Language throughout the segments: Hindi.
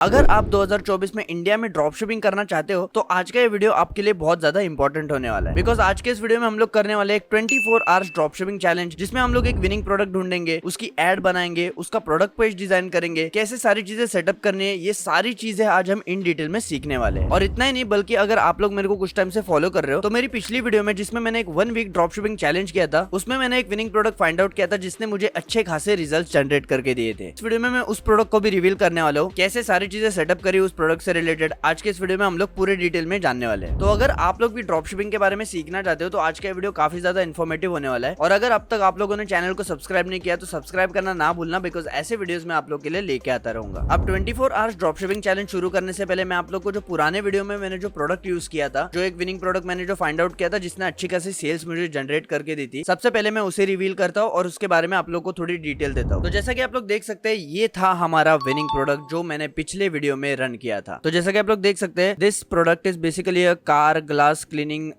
अगर आप 2024 में इंडिया में ड्रॉप शिपिंग करना चाहते हो तो आज का ये वीडियो आपके लिए बहुत ज्यादा इंपॉर्टेंट होने वाला है। बिकॉज आज के इस वीडियो में हम लोग करने वाले एक 24 आवर्स ड्रॉप शिपिंग चैलेंज, जिसमें हम लोग एक विनिंग प्रोडक्ट ढूंढेंगे, उसकी एड बनाएंगे, उसका प्रोडक्ट पेज डिजाइन करेंगे, कैसे सारी चीजें सेटअप करनी है, ये सारी चीजें आज हम इन डिटेल में सीखने वाले हैं। और इतना ही नहीं, बल्कि अगर आप लोग मेरे को कुछ टाइम से फॉलो कर रहे हो तो मेरी पिछली वीडियो में जिसमें मैंने एक 1 वीक ड्रॉप शिपिंग चैलेंज किया था, उसमें मैंने एक विनिंग प्रोडक्ट फाइंड आउट किया था जिसने मुझे अच्छे खासे रिजल्ट जनरेट करके दिए थे। इस वीडियो में मैं उस प्रोडक्ट को भी रिवील करने वाला हूँ, कैसे सारी चीजें सेटअप करी उस प्रोडक्ट से रिलेटेड। आज के इस वीडियो में हम लोग पूरे डिटेल में जानने वाले हैं। तो अगर आप लोग भी ड्रॉप शिपिंग के बारे में सीखना चाहते हो तो आज का वीडियो काफी ज्यादा इन्फॉर्मेटिव होने वाला है। और अगर अब तक आप लोगों ने चैनल को सब्सक्राइब नहीं किया तो सब्सक्राइब करना ना भूलना, बिकॉज ऐसे वीडियोस मैं आप लोग के लिए लेके आता रहूंगा। अब 24 आवर्स ड्रॉप शिपिंग चैलेंज शुरू करने से पहले मैं आप लोग को जो पुराने वीडियो में मैंने जो प्रोडक्ट यूज किया था, जो एक विनिंग प्रोडक्ट मैंने जो फाइंड आउट किया था जिसने अच्छी खासी सेल्स मुझे जनरेट करके दी थी, सबसे पहले मैं उसे रिवील करता हूँ और उसके बारे में आप लोग को थोड़ी डिटेल देता हूँ। तो जैसा कि आप लोग देख सकते हैं, ये था हमारा विनिंग प्रोडक्ट जो मैंने पिछले वीडियो में रन किया था। तो जैसा कि आप लोग देख सकते हैं, this product is basically a car glass cleaning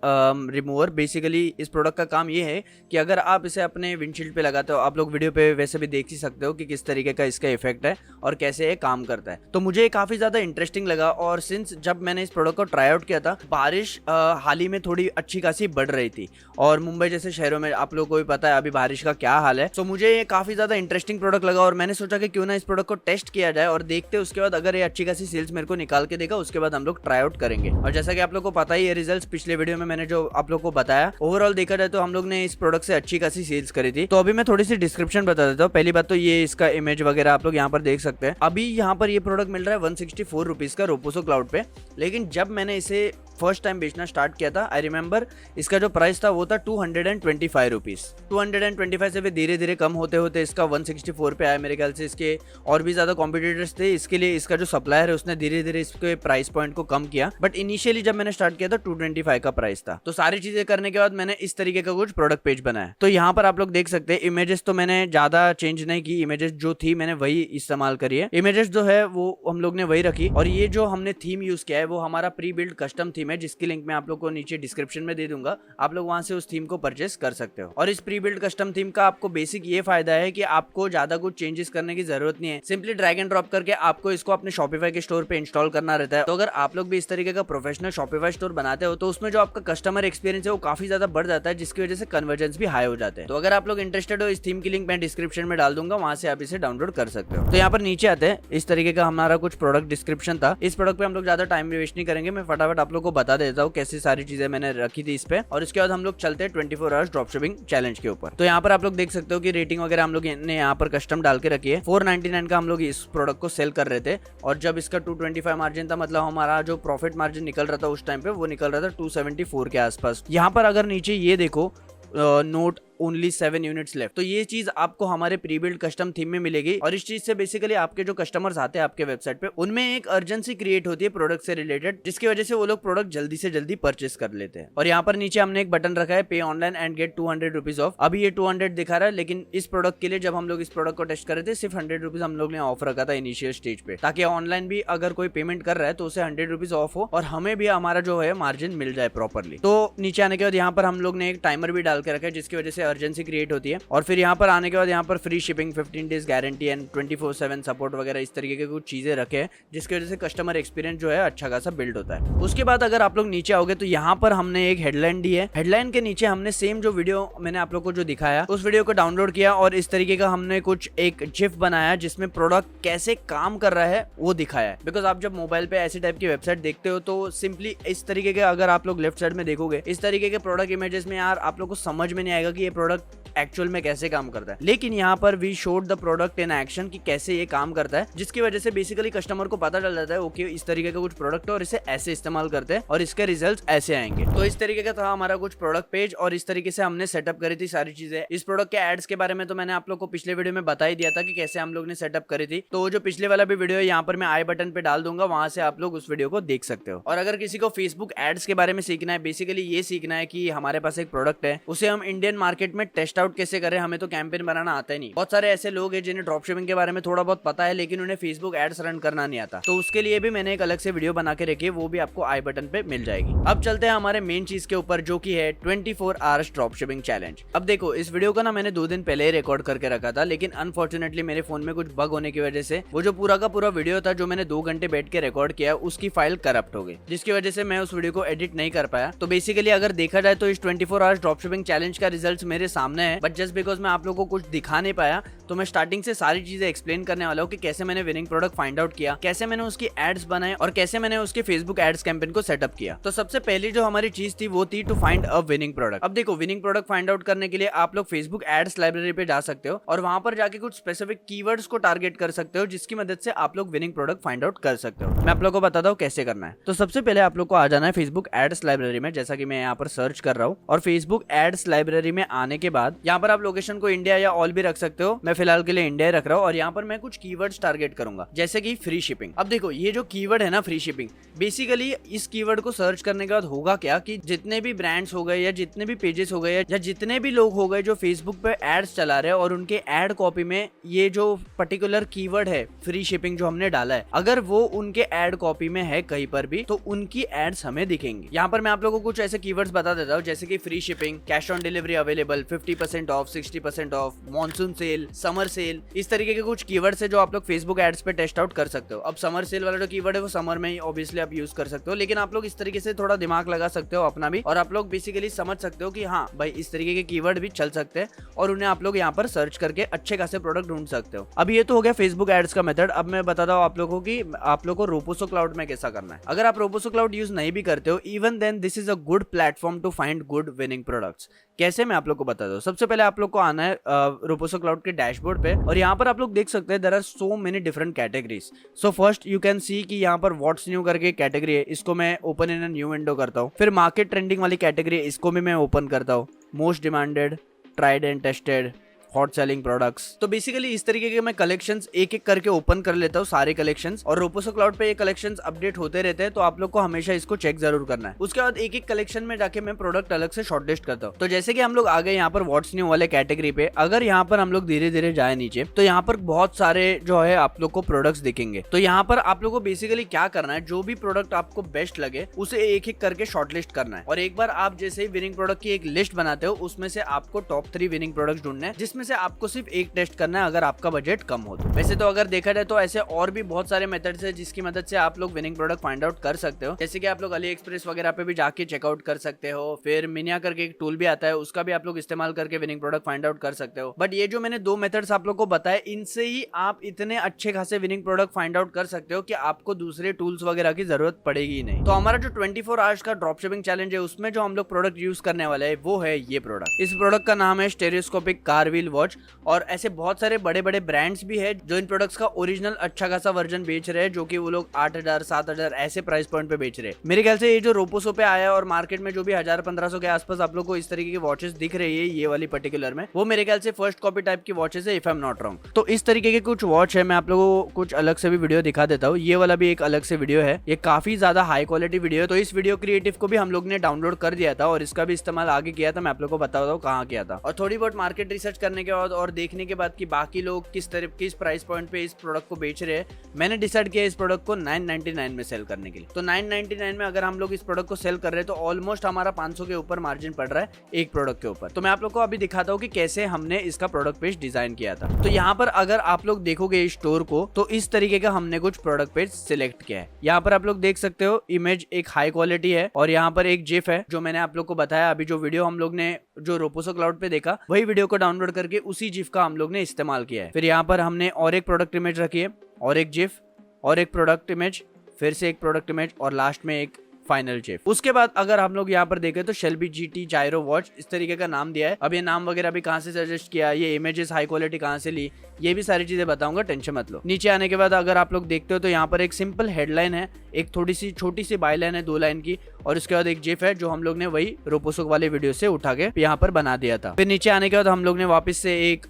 remover. Basically इस प्रोडक्ट का काम ये है कि अगर आप इसे अपने विंडशील्ड पे लगाते हो, आप लोग वीडियो पे वैसे भी देख ही सकते हो कि किस तरीके का इसका इफेक्ट है और कैसे ये काम करता है। तो मुझे काफी ज्यादा इंटरेस्टिंग लगा। और सिंस जब मैंने इस प्रोडक्ट को ट्राई आउट किया था, बारिश हाल ही में थोड़ी अच्छी खासी बढ़ रही थी और मुंबई जैसे शहरों में आप लोगों को भी पता है अभी बारिश का क्या हाल है। तो मुझे ये काफी ज्यादा इंटरेस्टिंग प्रोडक्ट लगा और मैंने सोचा कि क्यों ना इस प्रोडक्ट को टेस्ट किया जाए और देखते हैं उसके बाद अगर ये अच्छी खासी सेल्स मेरे को निकाल के देगा, उसके बाद हम लोग ट्राई आउट करेंगे। और जैसा कि आप लोग को पता ही है, रिजल्ट्स पिछले वीडियो में मैंने जो आप लोग को बताया, ओवरऑल देखा जाए तो हम लोग ने इस प्रोडक्ट से अच्छी खासी सेल्स करी थी। तो अभी मैं थोड़ी सी डिस्क्रिप्शन बता देता हूँ। पहली बात तो ये इसका इमेज वगैरह आप लोग यहाँ पर देख सकते हैं। अभी यहाँ पर ये प्रोडक्ट मिल रहा है 164 रुपीज का रोपोसो क्लाउड पे। लेकिन जब मैंने इसे फर्स्ट टाइम बेचना स्टार्ट किया था, आई रिमेंबर इसका जो प्राइस था वो था 225 रुपीज। 225 से भी धीरे धीरे कम होते होते इसका 164 पे आया। मेरे ख्याल से इसके और भी ज्यादा कॉम्पिटिटर्स थे, इसके लिए इसका जो सप्लायर है उसने धीरे धीरे इसके प्राइस पॉइंट को कम किया। बट इनिशियली जब मैंने स्टार्ट किया था 225 का प्राइस था। तो सारी चीजें करने के बाद मैंने इस तरीके का कुछ प्रोडक्ट पेज बनाया। तो यहाँ पर आप लोग देख सकते हैं, इमेजेस तो मैंने ज्यादा चेंज नहीं की, इमेजेस जो थी मैंने वही इस्तेमाल करी है। इमेजेस जो है वो हम लोग ने वही रखी। और ये जो हमने थीम यूज किया है वो हमारा प्री बिल्ड कस्टम थीम है, जिसकी लिंक मैं आप लोग को नीचे डिस्क्रिप्शन में दे दूंगा। आप लोग वहां से उस थीम को परचेस कर सकते हो। और इस प्री बिल्ड कस्टम थीम का आपको बेसिक ये फायदा है कि आपको ज्यादा कुछ चेंजेस करने की जरूरत नहीं है। सिंपली ड्रैग एंड ड्रॉप करके आपको इसको अपने शॉपिफाई के स्टोर पे इंस्टॉल करना रहता है। तो अगर आप लोग भी इस तरीके का प्रोफेशनल शॉपिफाई स्टोर बनाते हो तो उसमें जो आपका कस्टमर एक्सपीरियंस है वो काफी ज्यादा बढ़ जाता है, जिसकी वजह से कन्वर्जेंस भी हाई हो जाते हैं। तो अगर आप लोग इंटरेस्टेड हो, इस थीम की लिंक मैं डिस्क्रिप्शन में डाल दूंगा, वहां से आप इसे डाउनलोड कर सकते हो। तो यहाँ पर नीचे आते हैं, इस तरीके का हमारा कुछ प्रोडक्ट डिस्क्रिप्शन था। इस प्रोडक्ट पे हम लोग ज्यादा टाइम वेस्ट नहीं करेंगे, मैं फटाफट आप लोग को बता देता हूँ कैसी सारी चीजें मैंने रखी थी इस पे। और इसके बाद हम लोग चलते हैं 24 आवर्स ड्रॉप शिपिंग चैलेंज के ऊपर। तो यहाँ पर आप लोग देख सकते हो कि रेटिंग वगैरह हम लोग ने यहाँ पर कस्टम डाल के रखी है। 499 का हम लोग इस प्रोडक्ट को सेल कर रहे थे और जब इसका 225 मार्जिन था, मतलब हमारा जो प्रॉफिट मार्जिन निकल रहा था उस टाइम पे, वो निकल रहा था 274 के आसपास। यहाँ पर अगर नीचे ये देखो, नोट ओनली 7 यूनिट्स लेफ्ट, तो ये चीज आपको हमारे प्री बिल्ड कस्टम थीम में मिलेगी। और इस चीज से बेसिकली आपके जो कस्टमर्स आते हैं आपके वेबसाइट पे, उनमें एक अर्जेंसी क्रिएट होती है प्रोडक्ट से रिलेटेड, जिसकी वजह से वो लोग प्रोडक्ट जल्दी से जल्दी परचेस कर लेते हैं। और यहाँ पर नीचे हमने एक बटन रखा है, pay online and get 200 rupees off. अभी ये 200 दिखा रहा है, लेकिन इस प्रोडक्ट के लिए जब हम लोग इस प्रोडक्ट को टेस्ट कर रहे थे, सिर्फ 100 रुपीज हम लोग ने ऑफ रखा था इनिशियल स्टेज पे, ताकि ऑनलाइन भी अगर कोई पेमेंट कर रहा है तो उसे 100 रुपीज ऑफ हो और हमें भी हमारा जो है मार्जिन मिल जाए प्रॉपरली। तो नीचे आने के बाद यहाँ पर हम लोग ने एक टाइमर भी डाल के रखा है, जिसकी वजह से अर्जेंसी क्रिएट होती है। और फिर यहाँ पर आने के बाद यहाँ पर free shipping, 15 days guarantee and 24/7 support वगैरह इस तरीके के कुछ चीजें रखे हैं, जिसकी वजह से कस्टमर एक्सपीरियंस जो है अच्छा खासा बिल्ड होता है। उसके बाद अगर आप लोग नीचे आओगे तो यहाँ पर हमने एक हेडलाइन दी है। हेडलाइन के नीचे हमने सेम जो वीडियो मैंने आप लोग को जो दिखाया, उस वीडियो को डाउनलोड किया और इस तरीके का हमने कुछ एक जिफ बनाया जिसमें प्रोडक्ट कैसे काम कर रहा है वो दिखाया है। बिकॉज आप जब मोबाइल पे ऐसे टाइप की वेबसाइट देखते हो तो सिंपली इस तरीके के, अगर आप लोग लेफ्ट साइड में देखोगे, इस तरीके के प्रोडक्ट इमेजेस में यार आप लोग को समझ में नहीं आएगा कि ये प्रोडक्ट एक्चुअल में कैसे काम करता है। लेकिन यहाँ पर we showed the product in action कि कैसे ये काम करता है, जिसकी वजह से बेसिकली कस्टमर को पता चल जाता है ओके इस तरीके का कुछ प्रोडक्ट है और इसे ऐसे इस्तेमाल करते हैं और इसके रिजल्ट्स ऐसे आएंगे। तो इस तरीके का था हमारा कुछ प्रोडक्ट पेज और इस तरीके से हमने सेटअप करी थी सारी चीजें। इस प्रोडक्ट के एड्स के बारे में तो मैंने आप लोग को पिछले वीडियो में बता ही दिया था कि कैसे हम लोग ने सेटअप करी थी। तो जो पिछले वाला भी वीडियो है यहाँ पर मैं आई बटन पे डाल दूंगा, वहां से आप लोग उस वीडियो को देख सकते हो। और अगर किसी को फेसबुक एड्स के बारे में सीखना है, बेसिकली ये सीखना है कि हमारे पास एक प्रोडक्ट है, उसे हम इंडियन मार्केट में टेस्ट आउट कैसे करें, हमें तो कैंपेन बनाना आता ही नहीं। बहुत सारे ऐसे लोग हैं जिन्हें ड्रॉप शिपिंग के बारे में थोड़ा बहुत पता है लेकिन उन्हें फेसबुक एड्स रन करना नहीं आता, तो उसके लिए भी मैंने एक अलग से वीडियो बना के रखी है, वो भी आपको आई बटन पे मिल जाएगी। अब चलते हैं हमारे मेन चीज के ऊपर जो की है 24 आवर्स ड्रॉप शिपिंग चैलेंज। अब देखो इस वीडियो का ना मैंने 2 दिन पहले ही रिकॉर्ड करके रखा था, लेकिन अनफॉर्चुनेटली मेरे फोन में कुछ बग होने की वजह से वो जो पूरा का पूरा वीडियो था जो मैंने 2 घंटे बैठ के रिकॉर्ड किया उसकी फाइल करप्ट हो गई, जिसकी वजह से मैं उस वीडियो को एडिट नहीं कर पाया। तो बेसिकली अगर देखा जाए तो इस 24 आवर्स ड्रॉप शिपिंग चैलेंज का रिजल्ट मेरे सामने है, बट जस्ट बिकॉज मैं आप लोगों को कुछ दिखा नहीं पाया तो मैं स्टार्टिंग से सारी चीजें एक्सप्लेन करने वाला हूँ कि कैसे मैंने विनिंग प्रोडक्ट फाइंड आउट किया, कैसे मैंने उसकी एड्स बनाए और कैसे मैंने उसके फेसबुक एड्स कैंपेन को सेटअप किया। तो सबसे पहली जो हमारी चीज थी वो थी to find a winning product. अब देखो विनिंग प्रोडक्ट फाइंड आउट करने के लिए आप लोग फेसबुक एड्स लाइब्रेरी पे जा सकते हो और वहां पर जाके कुछ स्पेसिफिक कीवर्ड्स को टारगेट कर सकते हो जिसकी मदद से आप लोग विनिंग प्रोडक्ट फाइंड आउट कर सकते हो। मैं आप लोगों को बताता हूँ कैसे करना है। तो सबसे पहले आप लोग को आ जाना है फेसबुक एड्स लाइब्रेरी में, जैसा कि मैं यहाँ पर सर्च कर रहा हूँ। और फेसबुक एड्स लाइब्रेरी में आने के बाद यहाँ पर आप लोकेशन को इंडिया या ऑल भी रख सकते हो, मैं फिलहाल के लिए इंडिया रख रहा हूँ। और यहाँ पर मैं कुछ कीवर्ड्स टारगेट करूंगा जैसे कि फ्री शिपिंग। अब देखो ये जो कीवर्ड है ना फ्री शिपिंग, बेसिकली इस कीवर्ड को सर्च करने के बाद होगा क्या कि जितने भी ब्रांड्स हो गए या जितने भी पेजेस हो गए या जितने भी लोग हो गए जो फेसबुक पे एड्स चला रहे हैं और उनके एड कॉपी में ये जो पर्टिकुलर कीवर्ड है फ्री शिपिंग जो हमने डाला है, अगर वो उनके एड कॉपी में है कहीं पर भी तो उनकी एड्स हमें दिखेंगी। यहाँ पर मैं आप लोगों को कुछ ऐसे कीवर्ड्स बता देता हूँ जैसे कि free shipping, cash on delivery available, 50% off, 60% off, monsoon sale, summer sale, इस तरीके के कुछ कीवर्ड्स है जो आप लोग फेसबुक एड्स पे टेस्ट आउट कर सकते हो। अब समर सेल वाला जो कीवर्ड है वो समर में ही ऑब्वियसली आप यूज कर सकते हो, लेकिन आप लोग इस तरीके से थोड़ा दिमाग लगा सकते हो अपना भी और आप लोग बेसिकली समझ सकते हो कि हाँ भाई इस तरीके के कीवर्ड भी चल सकते हैं और उन्हें आप लोग यहाँ पर सर्च करके अच्छे खासे प्रोडक्ट ढूंढ सकते हो। अब ये तो हो गया फेसबुक एड्स का मेथड। अब मैं बताता हूँ आप लोगों को कि आप लोगों को रोपोसो क्लाउड में कैसा करना है। अगर आप रोपोसो क्लाउड यूज नहीं भी करते हो even then this is a good platform to find good winning products. कैसे मैं आप लोग को बताता हूँ। सबसे पहले आप लोग को आना है रोपोसो क्लाउड के डैशबोर्ड पे और यहाँ पर आप लोग देख सकते हैं there are so many different categories. So first you can see कि यहाँ पर व्हाट्स न्यू करके कैटेगरी है, इसको मैं open in a new window करता हूँ। फिर मार्केट ट्रेंडिंग वाली कैटेगरी है, इसको भी मैं ओपन करता हूँ। Most demanded, tried and tested, hot selling products. तो बेसिकली इस तरीके के मैं कलेक्शंस एक एक करके ओपन कर लेता हूँ सारे कलेक्शंस, और रोपोसो क्लाउड पे ये कलेक्शंस अपडेट होते रहते हैं तो आप लोग को हमेशा इसको चेक जरूर करना है। उसके बाद एक एक कलेक्शन में जाके मैं प्रोडक्ट अलग से शॉर्टलिस्ट करता हूँ। तो जैसे कि हम लोग आ गए यहाँ पर व्हाट्स न्यू वाले कैटेगरी पे, अगर यहाँ पर हम लोग धीरे धीरे जाए नीचे तो यहाँ पर बहुत सारे जो है आप लोग को प्रोडक्ट्स दिखेंगे। तो यहाँ पर आप लोग को बेसिकली क्या करना है, जो भी प्रोडक्ट आपको बेस्ट लगे उसे एक एक करके शॉर्टलिस्ट करना है। और एक बार आप जैसे ही विनिंग प्रोडक्ट की एक लिस्ट बनाते हो उसमें से आपको टॉप 3 विनिंग प्रोडक्ट ढूंढने हैं, जिसमें से आपको सिर्फ एक टेस्ट करना है अगर आपका बजट कम हो तो। वैसे तो अगर देखा जाए तो ऐसे और भी बहुत सारे मेथड्स है जिसकी मदद से आप लोग विनिंग प्रोडक्ट फाइंड आउट कर सकते हो। जैसे कि आप लोग अली एक्सप्रेस वगैरह पे भी जाके चेकआउट कर सकते हो। फिर मिनिया करके एक टूल भी आता है, उसका भी आप लोग इस्तेमाल करके विनिंग प्रोडक्ट फाइंड आउट कर सकते हो। बट ये जो मैंने 2 मेथड्स आप लोग को बताए इनसे ही आप इतने अच्छे खासे विनिंग प्रोडक्ट फाइंड आउट कर सकते हो कि आपको दूसरे टूल्स वगैरह की जरूरत पड़ेगी ही नहीं। तो हमारा जो 24 आवर्स का ड्रॉप शिपिंग चैलेंज है उसमें जो हम लोग प्रोडक्ट यूज करने वाले हैं वो है ये प्रोडक्ट। इस प्रोडक्ट का नाम है स्टेरियोस्कोपिक कार व्हील वॉच। और ऐसे बहुत सारे बड़े बड़े ब्रांड्स भी है जो इन प्रोडक्ट्स का ओरिजिनल अच्छा खासा वर्जन बेच रहे हैं, जो कि वो लोग 8000 7000 ऐसे प्राइस पॉइंट पे बेच रहे हैं। मेरे ख्याल से ये जो रोपोसो पे आया है और मार्केट में जो भी 1000-1500 के आसपास आप लोग को इस तरीके की वॉचेस दिख रही है, ये वाली पर्टिकुलर में, वो मेरे ख्याल से फर्स्ट कॉपी टाइप की वॉचेस है if I am not wrong. तो इस तरीके के कुछ वॉच है, मैं आप लोगों को कुछ अलग से भी वीडियो दिखा देता हूँ। ये वाला भी एक अलग से वीडियो है, ये काफी ज्यादा हाई क्वालिटी वीडियो है। तो इस वीडियो क्रिएटिव को भी हम लोग ने डाउनलोड कर दिया था और इसका भी इस्तेमाल आगे किया था। मैं आप लोग को बताता हूँ कहाँ किया था। और थोड़ी बहुत मार्केट रिसर्च करने के बाद और देखने के बाद कि बाकी लोग किस प्राइस पॉइंट पे इस प्रोडक्ट को बेच रहे हैं, मैंने डिसाइड किया इस प्रोडक्ट को 999 में सेल करने के लिए। तो 999 में अगर हम लोग इस प्रोडक्ट को सेल कर रहे हैं तो ऑलमोस्ट हमारा 500 के ऊपर मार्जिन पड़ रहा है एक प्रोडक्ट के ऊपर। तो मैं आप लोग को अभी दिखाता हूँ कि कैसे हमने इसका प्रोडक्ट पेज डिजाइन किया था। तो यहाँ पर अगर आप लोग देखोगे इस स्टोर को तो इस तरीके का हमने कुछ प्रोडक्ट पेज सिलेक्ट किया है। यहाँ पर आप लोग देख सकते हो इमेज एक हाई क्वालिटी है और यहाँ पर एक जिफ है जो मैंने आप लोग को बताया। अभी जो वीडियो हम लोग ने जो रोपोसो क्लाउड पे देखा वही वीडियो को डाउनलोड करके उसी जिफ का हम लोग ने इस्तेमाल किया है। फिर यहाँ पर हमने और एक प्रोडक्ट इमेज रखी है और एक जिफ और एक प्रोडक्ट इमेज, फिर से एक प्रोडक्ट इमेज और लास्ट में एक फाइनल जिफ। उसके बाद अगर हम लोग यहाँ पर देखें तो शेल्बी जीटी जायरो वॉच इस तरीके का नाम दिया है। अब ये नाम वगैरह भी कहाँ से सजेस्ट किया, ये इमेजेस हाई क्वालिटी कहाँ से ली, ये भी सारी चीजें बताऊंगा, टेंशन मत लो। नीचे आने के बाद अगर आप लोग देखते हो तो यहाँ पर एक सिंपल हेडलाइन है, एक थोड़ी सी छोटी सी बायलाइन है 2 लाइन की, और उसके बाद एक जिफ है जो हम लोग ने वही रोपोसो वाले वीडियो से उठा के यहाँ पर बना दिया था। फिर नीचे आने के बाद हम लोग ने वापस से एक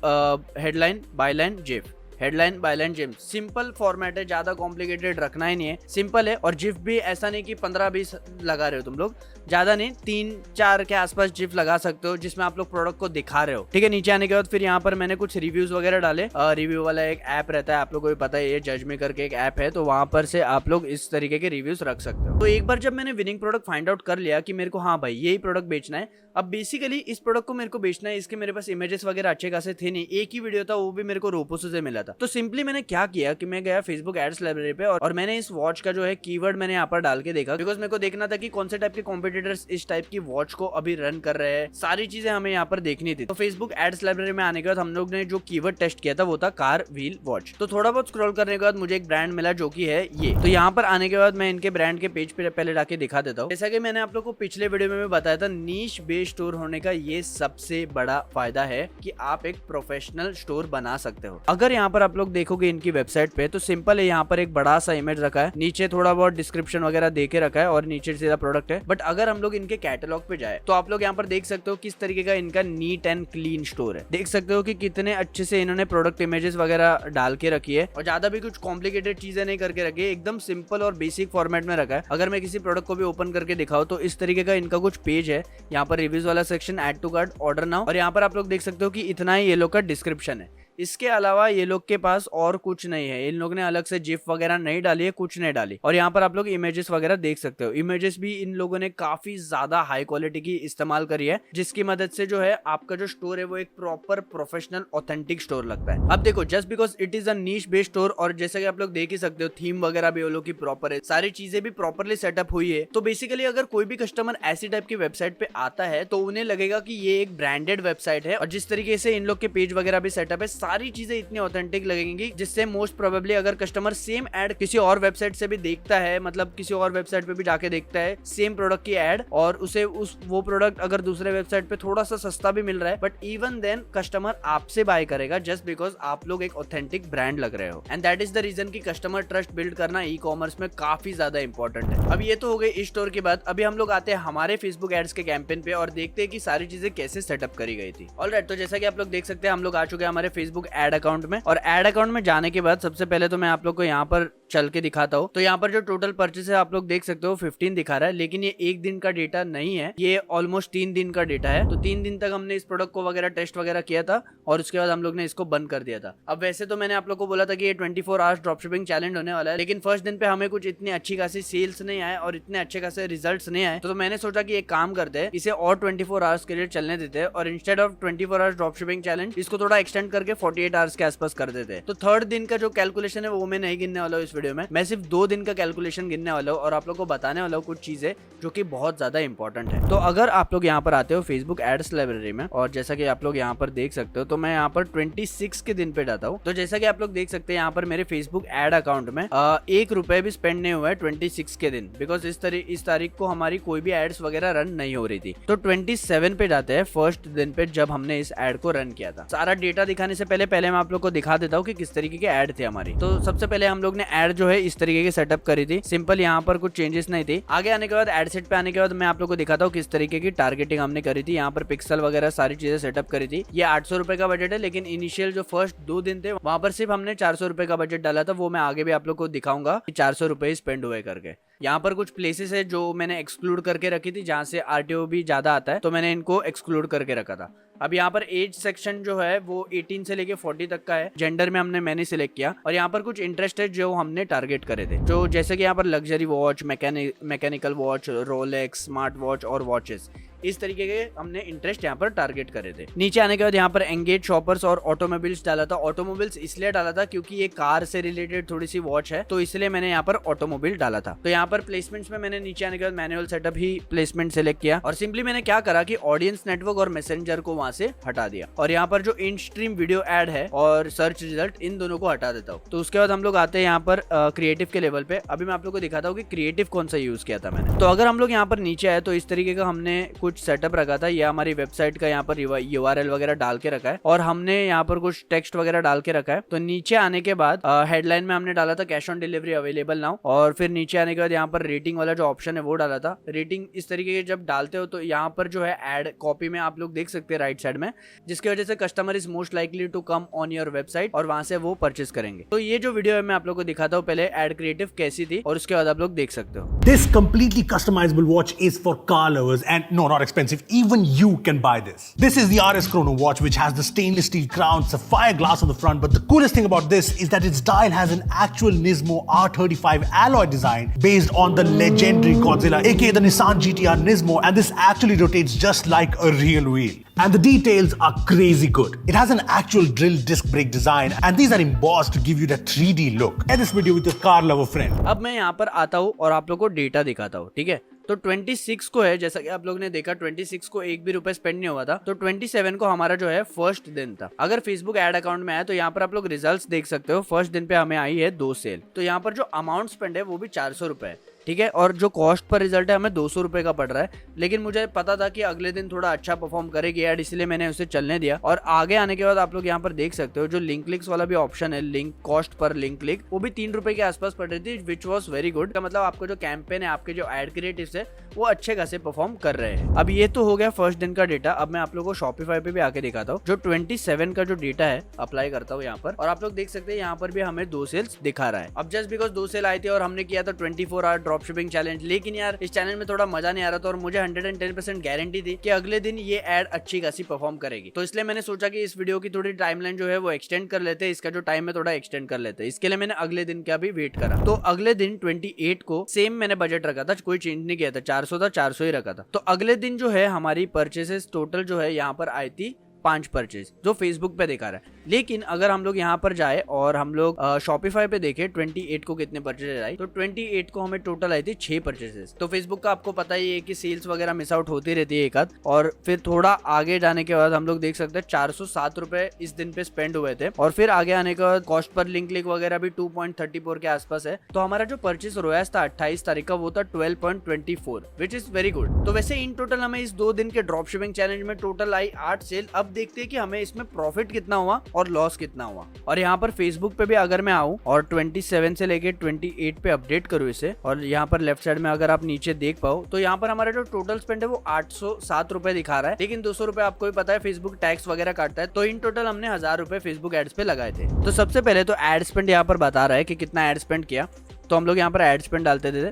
headline, byline, GIF, headline byline gem, simple format है, ज्यादा कॉम्प्लिकेटेड रखना ही नहीं है, सिंपल है। और जिफ भी ऐसा नहीं कि 15-20 लगा रहे हो तुम लोग, ज्यादा नहीं, 3-4 के आसपास जिफ लगा सकते हो जिसमें आप लोग प्रोडक्ट को दिखा रहे हो। ठीक है, नीचे आने के बाद फिर यहाँ पर मैंने कुछ रिव्यूज वगैरह डाले। रिव्यू वाला एक ऐप रहता है, आप लोगों को पता है, ये जजमी करके एक ऐप है, तो वहां पर से आप लोग इस तरीके के रिव्यूज रख सकते हो। तो एक बार जब मैंने विनिंग प्रोडक्ट फाइंड आउट कर लिया कि मेरे को हाँ भाई यही प्रोडक्ट बेचना है, अब बेसिकली इस प्रोडक्ट को मेरे को बेचना है, इसके मेरे पास इमेजेस वगैरह अच्छे खासे थे नहीं, एक ही वीडियो था, वो भी मेरे को रोपोसो से मिला था। तो सिंपली मैंने क्या किया कि मैं गया फेसबुक एड्स लाइब्रेरी पे और मैंने इस वॉच का जो है कीवर्ड मैंने यहाँ पर डाल के देखा, बिकॉज मेरे को देखना था कि कौन से टाइप के कॉम्पिटिटर्स इस टाइप की वॉच को अभी रन कर रहे हैं, सारी चीजें हमें यहाँ पर देखनी थी। तो फेसबुक एड्स लाइब्रेरी में आने के बाद हम लोग ने जो कीवर्ड टेस्ट किया था वो था कार व्हील वॉच। तो थोड़ा बहुत स्क्रॉल करने के बाद मुझे एक ब्रांड मिला जो कि है ये। तो यहाँ पर आने के बाद मैं इनके ब्रांड के पेज पे पहले जाके दिखा देता हूँ। जैसा कि मैंने आप लोग को पिछले वीडियो में बताया था, नीश बेस्ड स्टोर होने का ये सबसे बड़ा फायदा है कि आप एक प्रोफेशनल स्टोर बना सकते हो। अगर यहाँ पर आप लोग देखोगे इनकी वेबसाइट पे तो सिंपल है, यहाँ पर एक बड़ा सा इमेज रखा है, नीचे थोड़ा बहुत डिस्क्रिप्शन वगैरह दे के रखा है और नीचे सीधा प्रोडक्ट है। बट अगर हम लोग इनके कैटलॉग पे जाए तो आप लोग यहाँ पर देख सकते हो किस तरीके का इनका नीट एंड क्लीन स्टोर है। देख सकते हो कि कितने अच्छे से इन्होंने प्रोडक्ट इमेजेस वगैरह डाल के रखी है और ज्यादा भी कुछ कॉम्प्लिकेटेड चीजें नहीं करके रखी है, एकदम सिंपल और बेसिक फॉर्मेट में रखा है। अगर मैं किसी प्रोडक्ट को भी ओपन करके दिखाऊं तो इस तरीके का इनका कुछ पेज है, यहाँ पर रिव्यूज वाला section, add to cart, order now, और यहाँ पर आप लोग देख सकते हो कि इतना ही ये लोग का डिस्क्रिप्शन है। इसके अलावा ये लोग के पास और कुछ नहीं है, इन लोग ने अलग से जिफ वगैरह नहीं डाली है, कुछ नहीं डाली। और यहाँ पर आप लोग इमेजेस वगैरह देख सकते हो, इमेजेस भी इन लोगों ने काफी ज्यादा हाई क्वालिटी की इस्तेमाल करी है, जिसकी मदद से जो है आपका जो स्टोर है वो एक प्रॉपर प्रोफेशनल ऑथेंटिक स्टोर लगता है। अब देखो, just because it is a niche based store, और जैसा कि आप लोग देख ही सकते हो थीम वगैरह भी वो लोग की प्रॉपर है, सारी चीजें भी प्रॉपरली सेटअप हुई है। तो बेसिकली अगर कोई भी कस्टमर ऐसी टाइप की वेबसाइट पे आता है तो उन्हें लगेगा कि ये एक ब्रांडेड वेबसाइट है, और जिस तरीके से इन लोग के पेज वगैरह भी सेटअप है, सारी चीजें इतनी ऑथेंटिक लगेंगी, जिससे मोस्ट प्रोबेबली अगर कस्टमर सेम ऐड किसी और वेबसाइट से भी देखता है, मतलब किसी और वेबसाइट पे भी जाके देखता है सेम प्रोडक्ट की ऐड, और उसे वो प्रोडक्ट अगर दूसरे वेबसाइट पे थोड़ा सा सस्ता भी मिल रहा है, बट इवन देन कस्टमर आपसे बाय करेगा जस्ट बिकॉज आप लोग एक ऑथेंटिक ब्रांड लग रहे हो। And that is the reason की कस्टमर ट्रस्ट बिल्ड करना ई कॉमर्स में काफी ज्यादा इंपॉर्टेंट है। अब ये तो हो गई इस स्टोर के बाद, अभी हम लोग आते हैं हमारे फेसबुक एड्स के कैंपेन पे और देखते हैं कि सारी चीजें कैसे सेटअप करी गई थी। ऑलराइट, तो जैसा कि आप लोग देख सकते हैं हम लोग आ चुके हैं हमारे फेसबुक एड अकाउंट में, और एड अकाउंट में जाने के बाद सबसे पहले तो मैं आप लोग को यहाँ पर चल के दिखाता हूँ। तो यहाँ पर जो टोटल परचेस है आप लोग देख सकते हो 15 दिखा रहा है, लेकिन ये एक दिन का डेटा नहीं है, ये ऑलमोस्ट 3 दिन का डेटा है। तो 3 दिन तक हमने इस प्रोडक्ट को वगैरह टेस्ट वगैरह किया था और उसके बाद हम लोग ने इसको बंद कर दिया था। अब वैसे तो मैंने आप लोग को बोला था कि ये 24 आवर्स ड्रॉपशिपिंग चैलेंज होने वाला है, लेकिन फर्स्ट दिन पे हमें कुछ इतनी अच्छी खासी सेल्स नहीं आए और इतने अच्छे खासे रिजल्ट्स नहीं आए, तो मैंने सोचा कि एक काम करते हैं, इसे और 24 आवर्स के लिए चलने देते हैं, और instead of 24 hours dropshipping challenge इसको थोड़ा एक्सटेंड करके 48 आवर्स के आसपास कर देते हैं। तो थर्ड दिन का जो कैलकुलेशन है वो मैं नहीं गिनने वाला हूँ इस वीडियो में, मैं सिर्फ 2 दिन का कैलकुलेशन गिनने वाला हूँ और आप लोग को बताने वाला हूँ कुछ चीजें जो कि बहुत ज्यादा इंपॉर्टेंट है। तो अगर आप लोग यहाँ पर आते हो फेसबुक एड्स लाइब्रेरी में, और जैसा कि आप लोग यहाँ पर देख सकते हो, तो मैं यहाँ पर 26 के दिन पे जाता हूँ। तो जैसा कि आप लोग देख सकते हैं यहाँ पर मेरे फेसबुक एड अकाउंट में 1 रुपए भी स्पेंड नहीं हुआ है 26 के दिन, बिकॉज इस तारीख को हमारी कोई भी एड्स वगैरह रन नहीं हो रही थी। तो 27 पे जाते हैं, फर्स्ट दिन पे जब हमने इस एड को रन किया था। सारा डेटा दिखाने से पहले मैं आप लोग को दिखा देता हूँ कि किस तरीके की एड थी हमारी। तो सबसे पहले हम लोग ने एड जो है इस तरीके की सेटअप करी थी, सिंपल, यहाँ पर कुछ चेंजेस नहीं थी। आगे आने के बाद एड सेट पे आने के बाद मैं आप लोग को दिखाता हूँ किस तरीके की टारगेटिंग हमने करी थी। यहाँ पर पिक्सल वगैरह सारी चीजें सेटअप करी थी। ये 800 रुपए का बजट है, लेकिन इनिशियल जो फर्स्ट 2 दिन थे वहां पर सिर्फ हमने 400 रुपए का बजट डाला था। वो मैं आगे भी आप लोग को दिखाऊंगा कि 400 रुपए स्पेंड हुए करके। यहाँ पर कुछ प्लेसेस है जो मैंने एक्सक्लूड करके रखी थी, जहाँ से आरटीओ भी ज्यादा आता है, तो मैंने इनको एक्सक्लूड करके रखा था। अब यहाँ पर एज सेक्शन जो है वो 18 से लेके 40 तक का है। जेंडर में मैंने सिलेक्ट किया, और यहाँ पर कुछ इंटरेस्ट है जो हमने टारगेट करे थे, जो जैसे कि यहाँ पर luxury watch, mechanical watch, Rolex, smart watch और वॉचेस, इस तरीके के हमने इंटरेस्ट यहाँ पर टारगेट करे थे। नीचे आने के बाद यहाँ पर एंगेज शॉपर्स और ऑटोमोबाइल्स डाला था। ऑटोमोबाइल्स इसलिए डाला था क्योंकि ये कार से रिलेटेड थोड़ी सी वॉच है, तो इसलिए मैंने यहाँ पर ऑटोमोबाइल डाला था। तो यहाँ पर प्लेसमेंट्स में मैंने नीचे आने के बाद मैनुअल सेटअप ही प्लेसमेंट सेलेक्ट किया, और सिंपली मैंने क्या करा कि ऑडियंस नेटवर्क और मैसेंजर को वहां से हटा दिया, और यहाँ पर जो इन स्ट्रीम वीडियो एड है और सर्च रिजल्ट, इन दोनों को हटा देता हूँ। तो उसके बाद हम लोग आते हैं यहाँ पर क्रिएटिव के लेवल पे। अभी मैं आप लोग को दिखाता हूँ कि क्रिएटिव कौन सा यूज किया था मैंने। तो अगर हम लोग यहाँ पर नीचे आए तो इस तरीके का हमने कुछ कुछ सेटअप रखा था, ये हमारी वेबसाइट का यहाँ पर URL वगैरह डाल के रखा है और हमने यहाँ पर कुछ टेक्स्ट वगैरह डाल के रखा है। तो नीचे आने के बाद हेडलाइन में हमने डाला था cash on delivery available now, और फिर नीचे आने के बाद यहाँ पर रेटिंग वाला जो ऑप्शन है वो डाला था। रेटिंग इस तरीके के जब डालते हो तो यहाँ पर जो है एड कॉपी में आप लोग देख सकते हैं राइट साइड में, जिसकी वजह से customer is most likely to come on your website और वहां से वो परचेस करेंगे। तो ये जो वीडियो है मैं आप लोग को दिखाता हूँ पहले एड क्रिएटिव कैसी थी और उसके बाद आप लोग देख सकते हो। This completely customizable watch is for car lovers and no, not expensive. Even you can buy this. This is the RS Chrono watch, which has the stainless steel crown, sapphire glass on the front. But the coolest thing about this is that its dial has an actual Nismo R35 alloy design based on the legendary Godzilla, aka the Nissan GTR Nismo, and this actually rotates just like a real wheel. And the details are crazy good. It has an actual drill disc brake design, and these are embossed to give you that 3D look. Share this video with your car lover friend. अब मैं यहाँ पर आता हूँ और आप लोग को डेटा दिखाता हूँ, ठीक है। तो 26 को है, जैसा कि आप लोग ने देखा 26 को एक भी रुपए स्पेंड नहीं हुआ था। तो 27 को हमारा जो है फर्स्ट दिन था। अगर फेसबुक एड अकाउंट में आया तो यहाँ पर आप लोग रिजल्ट्स देख सकते हो। फर्स्ट दिन पे हमें आई है 2 सेल। तो यहाँ पर जो अमाउंट स्पेंड है वो भी 400 रुपए है, ठीक है। और जो कॉस्ट पर रिजल्ट है हमें 200 रुपए का पड़ रहा है, लेकिन मुझे पता था कि अगले दिन थोड़ा अच्छा परफॉर्म करेगी ऐड, इसलिए मैंने उसे चलने दिया। और आगे आने के बाद आप लोग यहाँ पर देख सकते हो जो लिंक क्लिक्स वाला भी ऑप्शन है, link cost per link click, वो भी 3 रुपए के आसपास पड़ रही थी, विच वॉज वेरी गुड। का मतलब आपको जो कैंपेन है, आपके जो एड क्रिएटिव्स है वो अच्छे खासे परफॉर्म कर रहे हैं। अब ये तो हो गया फर्स्ट दिन का डेटा। अब मैं आप लोगों को शॉपिफाई पे भी आके दिखाता हूँ। जो 27 का जो डेटा है अप्लाई करता हूँ यहाँ पर, और आप लोग देख सकते हैं यहाँ पर भी हमें 2 सेल्स दिखा रहा है। अब जस्ट बिकॉज 2 सेल आई थी और हमने किया था 24 आवर ड्रॉप शिपिंग चैलेंज, लेकिन यार इस चैनल में थोड़ा मजा नहीं आ रहा था और मुझे 110% गारंटी थी कि अगले दिन ये एड अच्छी खासी परफॉर्म करेगी। तो इसलिए मैंने सोचा कि इस वीडियो की थोड़ी टाइमलाइन जो है वो एक्सटेंड कर लेते हैं, इसका जो टाइम है थोड़ा एक्सटेंड कर लेते हैं। इसके लिए मैंने अगले दिन का भी वेट करा। तो अगले दिन 28 को सेम मैंने बजट रखा था, कोई चेंज नहीं किया था, 400 था, 400 ही रखा था। तो अगले दिन जो है हमारी परचेसेस टोटल जो है यहाँ पर आई थी 5 परचेज, जो फेसबुक पे दिखा रहा है। लेकिन अगर हम लोग यहाँ पर जाए और हम लोग शॉपिफाई पे देखें 28 को कितने परचेज आई, तो 28 को हमें टोटल आई थी 6 परचेजेस। तो फेसबुक का आपको पता ही है कि सेल्स वगैरह मिस आउट होती रहती है एक आध, और फिर थोड़ा आगे जाने के बाद हम लोग देख सकते हैं 407 रुपए इस दिन पे स्पेंड हुए थे। और फिर आगे आने के बाद कॉस्ट पर लिंक क्लिक वगैरह भी 2.34 के आसपास है। तो हमारा जो परचेज रोयास था 28 तारीख का, वो था 12.24, विच इज वेरी गुड। तो वैसे इन टोटल हमें इस 2 दिन के ड्रॉप शिपिंग चैलेंज में टोटल आई 8 सेल। अब देखते हैं कि हमें इसमें प्रॉफिट कितना हुआ और लॉस कितना हुआ। और यहाँ पर फेसबुक पे भी अगर मैं आऊँ और 27 से लेके 28 पे अपडेट करूँ इसे, और यहाँ पर लेफ्ट साइड में अगर आप नीचे देख पाओ तो यहाँ पर हमारा जो टोटल स्पेंड है वो 807 रुपए दिखा रहा है। लेकिन 200 रुपए आपको भी पता है फेसबुक टैक्स वगैरह काटता है। तो इन टोटल हमने 1000 रुपए फेसबुक एड्स पे लगाए थे। तो सबसे पहले तो एड स्पेंड यहाँ पर बता रहा है कि कितना एड स्पेंड किया। तो हम लोग यहाँ पर एड स्पेंड डालते थे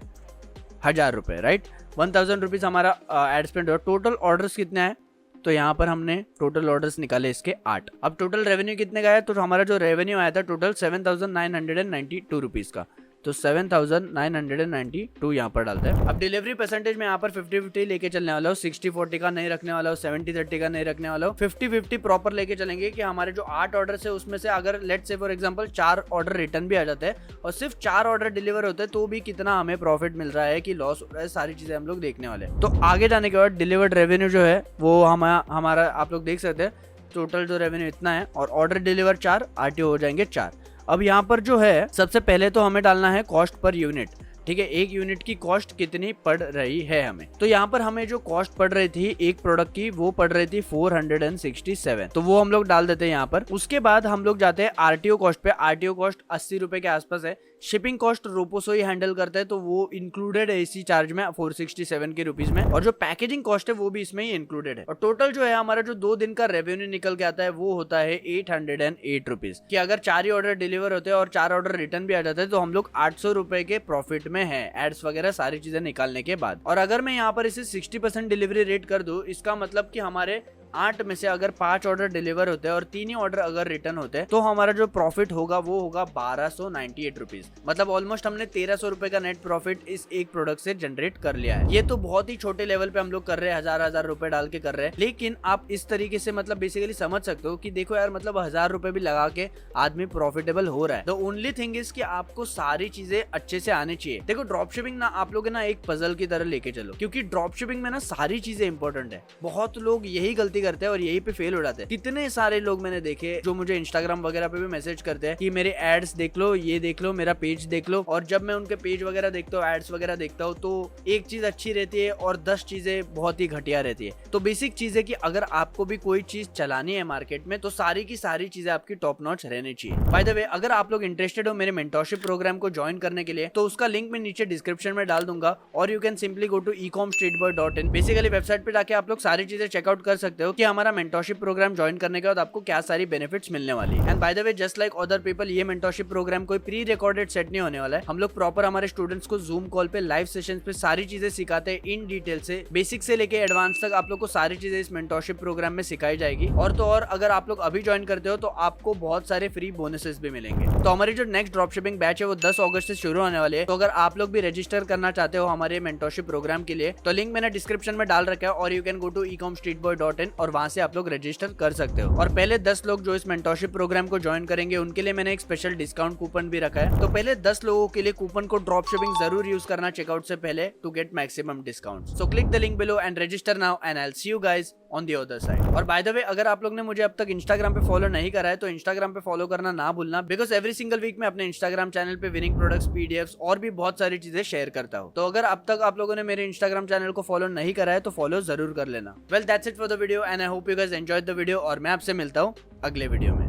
1000 रुपए, राइट। 1000 रुपीज हमारा एड स्पेंड। टोटल ऑर्डर्स कितने हैं, तो यहाँ पर हमने टोटल ऑर्डर्स निकाले इसके 8। अब टोटल रेवेन्यू कितने का है, तो हमारा जो रेवेन्यू आया था टोटल 7992 रुपीज का। तो 7992 यहाँ पर डालते हैं। अब डिलीवरी परसेंटेज में यहाँ पर 50-50 लेके चलने वाला हूँ, 60-40 का नहीं रखने वाला हूँ, 70-30 का नहीं रखने वाला हूँ, 50-50 प्रॉपर लेके चलेंगे कि हमारे जो 8 ऑर्डर है उसमें से अगर let's say for example 4 order return भी आ जाते हैं और सिर्फ 4 ऑर्डर डिलीवर होते हैं तो भी कितना हमें प्रॉफिट मिल रहा है कि लॉस हो रहा है, सारी चीजें हम लोग देखने वाले हैं। तो आगे जाने के बाद डिलीवर्ड रेवेन्यू जो है वो हमारा आप लोग देख सकते हैं टोटल जो रेवेन्यू इतना है, और ऑर्डर डिलीवर 4, आरटीओ हो जाएंगे 4। अब यहाँ पर जो है सबसे पहले तो हमें डालना है कॉस्ट पर यूनिट, ठीक है। एक यूनिट की कॉस्ट कितनी पड़ रही है हमें, तो यहाँ पर हमें जो कॉस्ट पड़ रही थी एक प्रोडक्ट की वो पड़ रही थी 467, तो वो हम लोग डाल देते हैं यहाँ पर। उसके बाद हम लोग जाते हैं आरटीओ कॉस्ट पे। आरटीओ कॉस्ट 80 रुपए के आसपास है। शिपिंग कॉस्ट रोपोसो ही हैंडल करता है तो वो इंक्लूडेड है इसी चार्ज में 467 के रुपीज में, और जो पैकेजिंग कॉस्ट है वो भी इसमें ही इंक्लूडेड है। और टोटल जो है हमारा जो 2 दिन का रेवेन्यू निकल के आता है वो होता है 808 रुपीज, कि अगर 4 ही ऑर्डर डिलीवर होते हैं और 4 ऑर्डर रिटर्न भी आ जाते हैं तो हम लोग 800 रुपए के प्रॉफिट में है, एड्स वगैरह सारी चीजें निकालने के बाद। और अगर मैं यहाँ पर इसे 60% डिलीवरी रेट कर दूं, इसका मतलब कि हमारे 8 में से अगर 5 ऑर्डर डिलीवर होते हैं और 3 ही ऑर्डर अगर रिटर्न होते हैं तो हमारा जो प्रॉफिट होगा वो होगा 1298 रुपीज। मतलब ऑलमोस्ट हमने 1300 रुपए का नेट प्रॉफिट इस एक प्रोडक्ट से जनरेट कर लिया है। ये तो बहुत ही छोटे लेवल पे हम लोग कर रहे हैं, हजार रुपए डाल के कर रहे हैं, लेकिन आप इस तरीके से मतलब बेसिकली समझ सकते हो कि देखो यार मतलब 1000 रुपए भी लगा के आदमी प्रॉफिटेबल हो रहा है। द ओनली थिंग इज कि आपको सारी चीजें अच्छे से आनी चाहिए। देखो ड्रॉप शिपिंग ना आप लोग ना एक पजल की तरह लेके चलो, क्योंकि ड्रॉप शिपिंग में ना सारी चीजें इंपॉर्टेंट है। बहुत लोग यही गलती गलती करते हैं और यही पे फेल हो जाते हैं। कितने सारे लोग मैंने देखे जो मुझे इंस्टाग्राम वगैरह पे भी मैसेज करते हैं कि मेरे एड्स देख लो, ये देख लो, मेरा पेज देख लो। और जब मैं उनके पेज वगैरह देखता हूँ, एड्स वगैरह देखता हूँ, तो एक चीज अच्छी रहती है और 10 चीजें बहुत ही घटिया रहती है। तो बेसिक चीज है कि अगर आपको भी कोई चीज चलानी है मार्केट में तो सारी की सारी चीजें आपकी टॉप नॉच रहनी चाहिए। बाय द वे, अगर आप लोग इंटरेस्टेड हो मेरे मेंटरशिप प्रोग्राम को ज्वाइन करने के लिए तो उसका लिंक मैं नीचे डिस्क्रिप्शन में डाल दूंगा और you can simply go to ecomstreetboy.in। Basically website पे जाके आप लोग सारी चीजें चेकआउट कर सकते हो कि हमारा मेंटरशिप प्रोग्राम ज्वाइन करने के बाद आपको क्या सारी बेनिफिट्स मिलने वाली है। And bye the way, just like other people, ये मेंटरशिप प्रोग्राम कोई प्री रिकॉर्डेड सेट नहीं होने वाला है। हम लोग प्रॉपर हमारे स्टूडेंट्स को जूम कॉल पे लाइव सेशंस पे सारी चीजें सिखाते हैं इन डिटेल से, बेसिक से लेके एडवांस तक आप लोग को सारी चीजें इस मेंटरशिप प्रोग्राम में सिखाई जाएगी। और तो और अगर आप लोग अभी ज्वाइन करते हो तो आपको बहुत सारे फ्री बोनसेस भी मिलेंगे। तो हमारी जो नेक्स्ट ड्रॉप शिपिंग बैच है वो 10 अगस्त से शुरू होने वाली है। तो अगर आप लोग भी रजिस्टर करना चाहते हो हमारे मेंटरशिप प्रोग्राम के लिए तो लिंक मैंने डिस्क्रिप्शन में डाल रखा है और you can go to ecomstreetboy.in और वहां से आप लोग रजिस्टर कर सकते हो। और पहले 10 लोग जो इस मेंटरशिप प्रोग्राम को ज्वाइन करेंगे उनके लिए मैंने एक स्पेशल डिस्काउंट कूपन भी रखा है। तो पहले 10 लोगों के लिए कूपन को ड्रॉप शिपिंग जरूर यूज करना चेकआउट से पहले to get maximum discount. So click the link below and register now and I will see you guys on the other side. और बाय द वे, अगर आप लोग ने मुझे अब तक इंस्टाग्राम पे फॉलो नहीं करा है तो इंस्टाग्राम पे फॉलो करना ना भूलना, बिकॉज एवरी सिंगल वीक में अपने इंस्टाग्राम चैनल पे विनिंग प्रोडक्ट्स, पीडीएफ्स और भी बहुत सारी चीजें शेयर करता हूँ। तो अगर अब तक आप लोगों ने मेरे इंस्टाग्राम चैनल को फॉलो नहीं करा है तो फॉलो जरूर कर लेना। Well that's it for the video and I hope you guys enjoyed the video और मैं आपसे मिलता हूँ अगले वीडियो में।